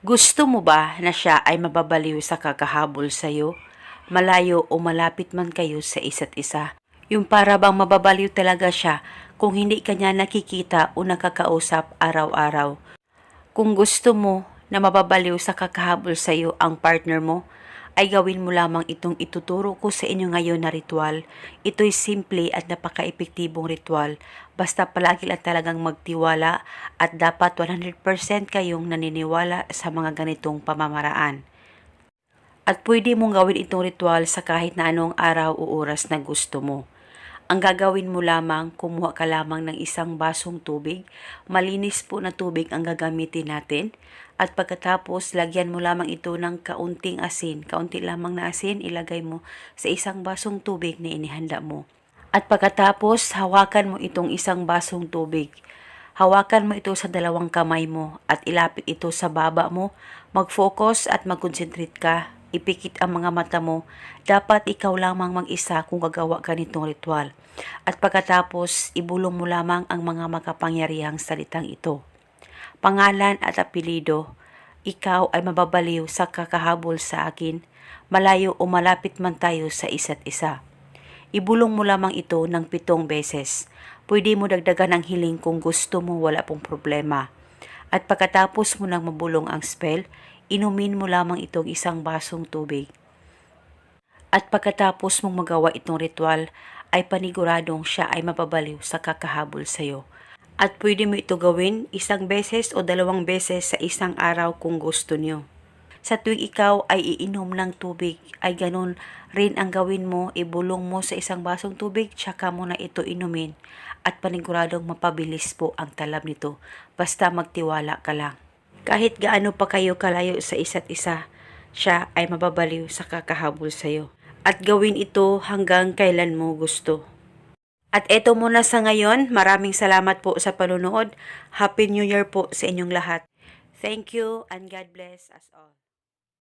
Gusto mo ba na siya ay mababaliw sa kakahabol sa'yo? Malayo o malapit man kayo sa isa't isa. Yung para bang mababaliw talaga siya kung hindi kanya nakikita o nakakausap araw-araw. Kung gusto mo na mababaliw sa kakahabol sa iyo ang partner mo, ay gawin mo lamang itong ituturo ko sa inyo ngayon na ritual. Ito'y simple at napaka-epektibong ritual. Basta palagi lang talagang magtiwala at dapat 100% kayong naniniwala sa mga ganitong pamamaraan. At pwede mong gawin itong ritual sa kahit na anong araw o oras na gusto mo. Ang gagawin mo lamang, kumuha ka lamang ng isang basong tubig. Malinis po na tubig ang gagamitin natin. At pagkatapos, lagyan mo lamang ito ng kaunting asin. Kaunti lamang na asin, ilagay mo sa isang basong tubig na inihanda mo. At pagkatapos, hawakan mo itong isang basong tubig. Hawakan mo ito sa dalawang kamay mo at ilapit ito sa baba mo. Mag-focus at mag-concentrate ka. Ipikit ang mga mata mo. Dapat ikaw lamang mag-isa kung gagawa ka nitong ritual. At pagkatapos, ibulong mo lamang ang mga makapangyarihang salitang ito. Pangalan at apelido, ikaw ay mababaliw sa kakahabol sa akin, malayo o malapit man tayo sa isa't isa. Ibulong mo lamang ito ng 7 beses. Pwede mo dagdagan ang hiling kung gusto mo, wala pong problema. At pagkatapos mo nang mabulong ang spell, inumin mo lamang itong isang basong tubig. At pagkatapos mong magawa itong ritual, ay paniguradong siya ay mababaliw sa kakahabol sa iyo. At pwede mo ito gawin 1 beses o 2 beses sa isang araw kung gusto niyo. Sa tuwing ikaw ay iinom ng tubig, ay ganun rin ang gawin mo, ibulong mo sa isang basong tubig, tsaka mo na ito inumin. At paniguradong mapabilis po ang talab nito, basta magtiwala ka lang. Kahit gaano pa kayo kalayo sa isa't isa, siya ay mababaliw sa kakahabol sa iyo. At gawin ito hanggang kailan mo gusto. At eto muna sa ngayon, maraming salamat po sa panunood. Happy New Year po sa inyong lahat. Thank you and God bless us all.